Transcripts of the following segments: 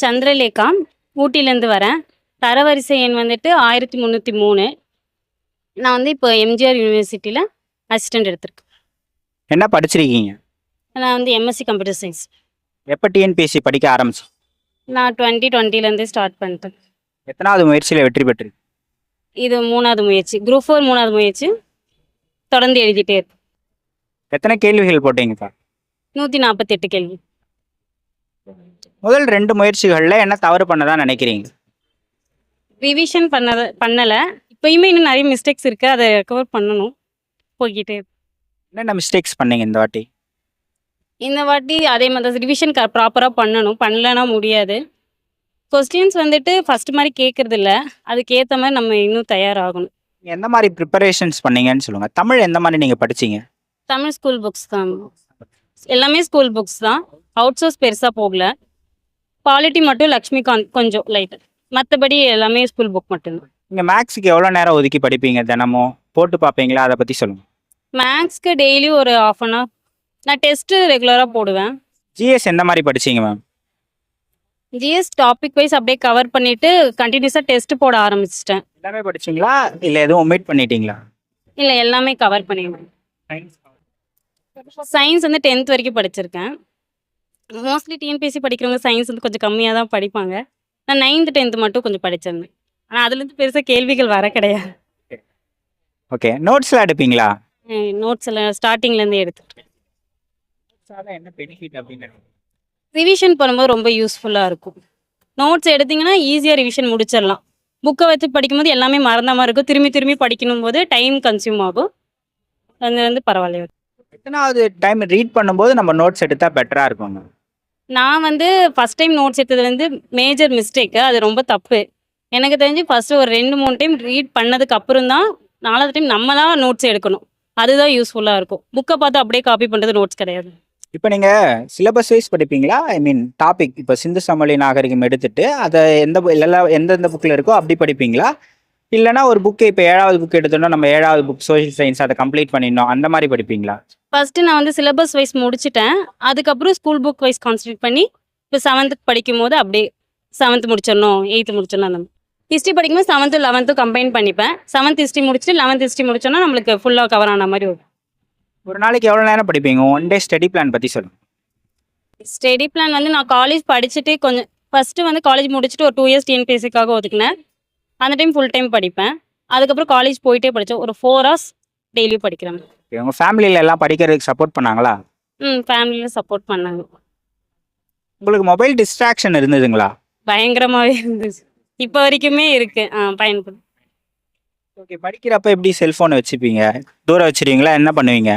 சந்திரலேகா. ஊட்டிலேருந்து வரேன். தரவரிசை எண் வந்துட்டு 1303. நான் வந்து இப்போ எம்ஜிஆர் யூனிவர்சிட்டியில அசிஸ்டன்ட் எடுத்திருக்கேன். என்ன படிச்சிருக்கீங்க? நான் வந்து எம்எஸ்சி கம்ப்யூட்டர் சயின்ஸ். எப்போ டிஎன்பிஎஸ்சி படிக்க ஆரம்பிச்சு? நான் 2020லேருந்தே ஸ்டார்ட் பண்ணிட்டேன். எத்தனாவது முயற்சியில் வெற்றி பெற்று? இது 3வது முயற்சி. குரூப் 4 3வது முயற்சி. தொடர்ந்து எழுதிட்டே இருக்கேன். எத்தனை கேள்விகள் போட்டீங்கப்பா? 148 கேள்வி. முதல் 2 முயற்சிகளில் என்ன தவறு பண்ணதா நினைக்கிறீங்க? ரிவிஷன் பண்ணலை. இப்போயுமே இன்னும் நிறைய மிஸ்டேக்ஸ் இருக்குது, அதை ரெக்கவர் பண்ணணும். போய்கிட்டே இருக்கு. என்னென்ன மிஸ்டேக்ஸ் பண்ணீங்க இந்த வாட்டி? இந்த வாட்டி அதே மாதிரி ரிவிஷன் ப்ராப்பராக பண்ணணும். பண்ணலன்னா முடியாது. கொஸ்டின்ஸ் வந்துட்டு ஃபர்ஸ்ட் மாதிரி கேட்கறது இல்லை. அதுக்கேற்ற மாதிரி நம்ம இன்னும் தயாராகணும். நீங்க எந்த மாதிரி ப்ரிப்பரேஷன்ஸ் பண்ணீங்கன்னு சொல்லுங்கள். தமிழ் எந்த மாதிரி நீங்கள் படிச்சீங்க? தமிழ் ஸ்கூல் புக்ஸ் தான். எல்லாமே ஸ்கூல் புக்ஸ் தான். அவுட் சோர்ஸ் பெருசாக போகல. பாலிட்டி மட்டும் லக்ஷ்மிகாந்த் கொஞ்சம் லைட். மற்றபடி எல்லாமே ஸ்கூல் புக் மட்டும்தான். நீங்கள் மேக்ஸுக்கு எவ்வளோ நேரம் ஒதுக்கி படிப்பீங்க? தினமும் போட்டு பார்ப்பீங்களா? அதை பற்றி சொல்லுங்கள். மேக்ஸ்க்கு டெய்லி ஒரு 1/2 அன் ஹவர். நான் டெஸ்ட்டு ரெகுலராக போடுவேன். ஜிஎஸ் எந்த மாதிரி படிச்சீங்க மேம்? ஜிஎஸ் டாபிக் வைஸ் அப்படியே கவர் பண்ணிவிட்டு கண்டினியூஸாக டெஸ்ட் போட ஆரம்பிச்சிட்டேன். எல்லாமே படிச்சிங்களா இல்லை எதுவும் ஒமிட் பண்ணிட்டீங்களா? இல்லை, எல்லாமே கவர் பண்ணிடுவேன். சயின்ஸ் வந்து 10th வரைக்கும் படிச்சிருக்கேன். மோஸ்ட்லி டிஎன்பிஎஸ்சி படிக்கிறவங்க சயின்ஸ் வந்து கொஞ்சம் கம்மியாக தான் படிப்பாங்க. நான் 9th 10th மட்டும் கொஞ்சம் படிச்சிருந்தேன். ஆனால் அதுலேருந்து பெருசாக கேள்விகள் வர கிடையாது. ஓகே, நோட்ஸ்லாம் எடுப்பீங்களா? நோட்ஸ் எல்லாம் ஸ்டார்டிங்லேருந்து எடுத்துட்டேன். என்ன பெனிஃபிட் அப்படின்னு? ரிவிஷன் பண்ணும்போது ரொம்ப யூஸ்ஃபுல்லாக இருக்கும். நோட்ஸ் எடுத்திங்கன்னா ஈஸியாக ரிவிஷன் முடிச்சிடலாம். புக்கை வச்சு படிக்கும்போது எல்லாமே மறந்த மாதிரி இருக்கும். திரும்பி திரும்பி படிக்கணும் போது டைம் கன்சியூம் ஆகும். அது வந்து பரவாயில்ல. எத்தனாவது டைம் ரீட் பண்ணும்போது நம்ம நோட்ஸ் எடுத்தால் பெட்டராக இருக்குங்க? நான் வந்து ஃபஸ்ட் டைம் நோட்ஸ் எடுத்தது வந்து மேஜர் மிஸ்டேக்கு. அது ரொம்ப தப்பு. எனக்கு தெரிஞ்சு ஃபஸ்ட்டு ஒரு 2-3 டைம் ரீட் பண்ணதுக்கு அப்புறம் தான் 4வது டைம் நம்ம தான் நோட்ஸ் எடுக்கணும். அதுதான் யூஸ்ஃபுல்லாக இருக்கும். புக்கை பார்த்து அப்படியே காப்பி பண்ணுறது நோட்ஸ் கிடையாது. இப்போ நீங்கள் சிலபஸ் வைஸ் படிப்பீங்களா? ஐ மீன் டாபிக், இப்போ சிந்து சமவெளி நாகரிகம் எடுத்துட்டு அதை எந்தெந்த புக்கில் இருக்கோ அப்படி படிப்பீங்களா? இல்லைனா ஒரு புக்கு இப்போ 7வது புக் எடுத்தோம்னா நம்ம 7வது புக் சோஷியல் சயின்ஸ் அதை கம்ப்ளீட் பண்ணிடணும் அந்த மாதிரி படிப்பீங்களா? ஃபஸ்ட்டு நான் வந்து சிலபஸ் வைஸ் முடிச்சிட்டேன். அதுக்கப்புறம் ஸ்கூல் புக் வைஸ் கான்சன்ட்ரேட் பண்ணி இப்போ 7th படிக்கும் போது அப்படியே 7th முடிச்சிடணும், 8th முடிச்சிடணும். அந்த ஹிஸ்ட்ரி படிக்கும்போது 7th 11th கம்பைன் பண்ணிப்பேன். 7th ஹிஸ்ட்ரி முடிச்சுட்டு 11th ஹிஸ்ட்ரி முடிச்சோன்னா நம்மளுக்கு ஃபுல்லாக கவர் ஆன மாதிரி வரும். ஒரு நாளைக்கு எவ்வளோ நேரம் படிப்பீங்க? 1 டே ஸ்டடி பிளான் பற்றி சொல்லுங்கள். ஸ்டடி பிளான் வந்து நான் காலேஜ் படிச்சுட்டு கொஞ்சம் ஃபஸ்ட்டு வந்து காலேஜ் முடிச்சுட்டு ஒரு 2 இயர்ஸ் டிஎன்பிஎஸ்சிக்காக ஒதுக்குனேன். அந்த டைம் ஃபுல் டைம் படிப்பேன். அதுக்கப்புறம் காலேஜ் போயிட்டே படித்தேன். ஒரு 4 hours டெய்லியும் படிக்கிறேன். உங்கள் ஃபேமிலியில் எல்லாம் படிக்கிறதுக்கு சப்போர்ட் பண்ணாங்களா? ஃபேமிலியில் சப்போர்ட் பண்ணாங்க. உங்களுக்கு மொபைல் டிஸ்ட்ராக்ஷன் இருந்ததுங்களா? பயங்கரமாகவே இருந்துச்சு. இப்போ வரைக்குமே இருக்குது. பயன்படும். ஓகே, படிக்கிறப்ப எப்படி செல்ஃபோனை வச்சுப்பீங்க? தூரம் வச்சுருவீங்களா? என்ன பண்ணுவீங்க?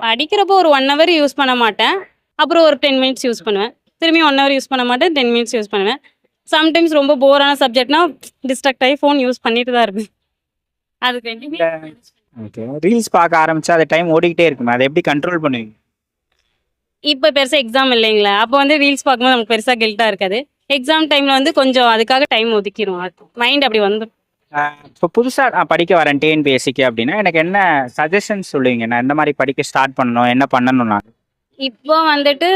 படிக்கிறப்போ ஒரு 1 hour யூஸ் பண்ண மாட்டேன். அப்புறம் ஒரு 10 minutes யூஸ் பண்ணுவேன். திரும்பி 1 hour யூஸ் பண்ண மாட்டேன். 10 minutes யூஸ் பண்ணுவேன். சம்டைம்ஸ் ரொம்ப போரான சப்ஜெக்ட்னா டிஸ்ட்ராக்ட் ஆகி ஃபோன் யூஸ் பண்ணிட்டு தான் இருப்பேன். அதுக்கு ஓகே, ரீல்ஸ் பார்க்க ஆரம்பிச்சா அது டைம் ஓடிக்கிட்டே இருக்குமே, அதை எப்படி கண்ட்ரோல் பண்ணுவீங்க? இப்போ பெருசாக எக்ஸாம் இல்லைங்களா, அப்போ வந்து ரீல்ஸ் பார்க்கும்போது நமக்கு பெருசாக கில்ட்டாக இருக்காது. எக்ஸாம் டைமில் வந்து கொஞ்சம் அதுக்காக டைம் ஒதுக்கிடும். மைண்ட் அப்படி வந்து. இப்போ புதுசாக நான் படிக்க வரேன் டிஎன்பிஎஸ்சிக்கு அப்படின்னா எனக்கு என்ன சஜஷன்ஸ் சொல்லுவீங்க? நான் எந்த மாதிரி படிக்க ஸ்டார்ட் பண்ணணும், என்ன பண்ணணும்? நான் இப்போ வந்துட்டு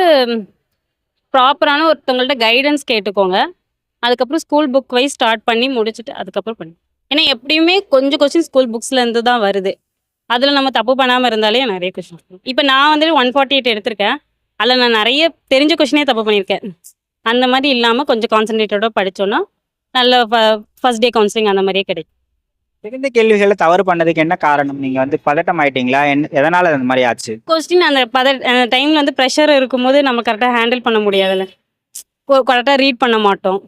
ப்ராப்பரான ஒருத்தவங்கள்ட்ட கைடன்ஸ் கேட்டுக்கோங்க. அதுக்கப்புறம் ஸ்கூல் புக் வைஸ் ஸ்டார்ட் பண்ணி முடிச்சுட்டு அதுக்கப்புறம் பண்ணி. ஏன்னா எப்படியுமே கொஞ்சம் கொஸ்டின் ஸ்கூல் புக்ஸ்லேருந்து தான் வருது. அதில் நம்ம தப்பு பண்ணாமல் இருந்தாலே நிறைய கொஸ்டின். இப்போ நான் வந்துட்டு 148 எடுத்திருக்கேன். அதில் நான் நிறைய தெரிஞ்ச கொஸ்டினே தப்பு பண்ணியிருக்கேன். அந்த மாதிரி இல்லாமல் கொஞ்சம் கான்சன்ட்ரேட்டடாக படித்தோன்னா நல்ல ஃபர்ஸ்ட் டே கவுன்சிலிங் அந்த மாதிரியே கிடைக்கும். தெரிந்த கேள்விகளை தவறு பண்ணதுக்கு என்ன காரணம்? நீங்கள் வந்து பதட்டம் ஆயிட்டீங்களா? எதனால் அந்த மாதிரி ஆச்சு? கொஸ்டின் அந்த டைமில் வந்து ப்ரெஷர் இருக்கும்போது நம்ம கரெக்டாக ஹேண்டில் பண்ண முடியாதுல்ல. கரெக்டாக ரீட் பண்ண மாட்டோம்.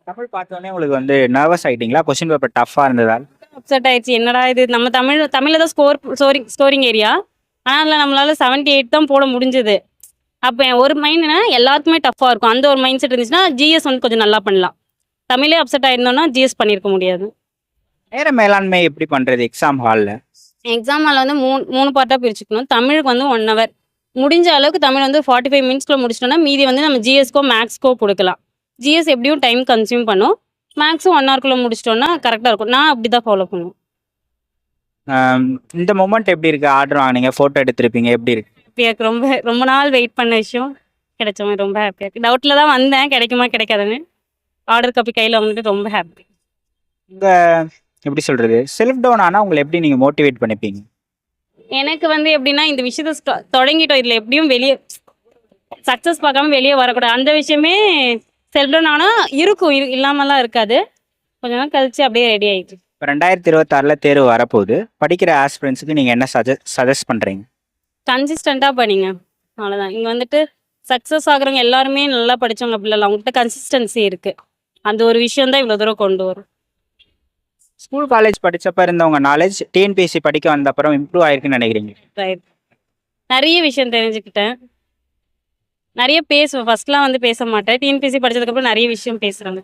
தமிழ் பார்த்தோன்னே உங்களுக்கு வந்து நர்வஸ் ஆகிட்டீங்களா? கொஸ்டின் பேப்பர் டஃப்பாக இருந்ததால் அப்செட் ஆயிடுச்சு. என்னடா இது, நம்ம தமிழில் தான் ஸ்கோரிங் ஏரியா. ஆனால் நம்மளால 78 தான் போட முடிஞ்சது. அப்போ ஒரு மைண்ட்னா எல்லாத்துக்குமே டஃப்பாக இருக்கும். அந்த ஒரு மைண்ட் செட் இருந்துச்சுன்னா ஜிஎஸ் வந்து கொஞ்சம் நல்லா பண்ணலாம். தமிழே அப்செட் ஆயிருந்தோம்னா ஜிஎஸ் பண்ணியிருக்க முடியாது. நேர மேலாண்மை எப்படி பண்ணுறது எக்ஸாம் ஹாலில்? எக்ஸாம் ஹாலில் வந்து 3 பார்ட்டாக பிரிச்சுக்கணும். தமிழுக்கு வந்து 1 hour. முடிஞ்ச அளவுக்கு தமிழ் வந்து 45 minutesக்குள்ள முடிச்சிட்டோம்னா மீதி வந்து நம்ம ஜிஎஸ்க்கோ மேக்ஸ்க்கோ கொடுக்கலாம். ஜிஎஸ் எப்படியும் டைம் கன்சியூம் பண்ணும். மேக்ஸும் 1 hourக்குள்ளே முடிச்சிட்டோன்னா கரெக்டாக இருக்கும். நான் அப்படி தான் ஃபாலோ பண்ணுவேன். இந்த மொமெண்ட் எப்படி இருக்குது? ஆர்டர் வாங்கினீங்க, ஃபோட்டோ எடுத்திருப்பீங்க, எப்படி இருக்கு? எனக்கு ரொம்ப ரொம்ப நாள் வெயிட் பண்ண விஷயம். கிடைச்ச மாதிரி ரொம்ப ஹாப்பியாக இருக்குது. டவுட்டில் தான் வந்தேன் கிடைக்குமா கிடைக்காதுன்னு. ஆர்டர் காப்பி கையில் வந்துட்டு ரொம்ப ஹாப்பி. உங்கள் எப்படி சொல்கிறது, செல்ஃப் டவுன் ஆனால் உங்களை எப்படி நீங்கள் மோட்டிவேட் பண்ணிப்பீங்க? எனக்கு வந்து எப்படின்னா இந்த விஷயத்த தொடங்கிட்டோம், இதில் எப்படியும் வெளியே சக்ஸஸ் பார்க்காம வெளியே வரக்கூடாது. அந்த விஷயமே செல்ஃப் டவுன் ஆனால் இருக்கும், இல்லாமலாம் இருக்காது. கொஞ்ச நாள் கழிச்சு அப்படியே ரெடி ஆகிட்டு. இப்போ 2026 தேர்வு வரப்போகுது. படிக்கிற ஆஸ்பிரன்ஸுக்கு நீங்கள் என்ன சஜஸ்ட் பண்ணுறீங்க? கன்சிஸ்டண்ட்டாக படிங்க, அவ்வளோதான். இங்கே வந்துட்டு சக்ஸஸ் ஆகுறவங்க எல்லாருமே நல்லா படித்தவங்க அப்படி இல்லை, அவங்ககிட்ட கன்சிஸ்டன்சி இருக்குது. அந்த ஒரு விஷயம் தான் இவ்வளோ தூரம் கொண்டு வரும். ஸ்கூல் காலேஜ் படிச்சப்ப இருந்தவங்க நாலேஜ் டிஎன்பிஎஸ்சி படிக்க வந்த அப்புறம் இம்ப்ரூவ் ஆயிருக்குன்னு நினைக்கிறீங்க? ரைட். நிறைய விஷயம் தெரிஞ்சுக்கிட்டேன், நிறைய பேசுவேன். ஃபர்ஸ்ட்லாம் வந்து பேச மாட்டேன். டிஎன்பிஎஸ்சி படிச்சதுக்கப்புறம் நிறைய விஷயம் பேசுகிறாங்க.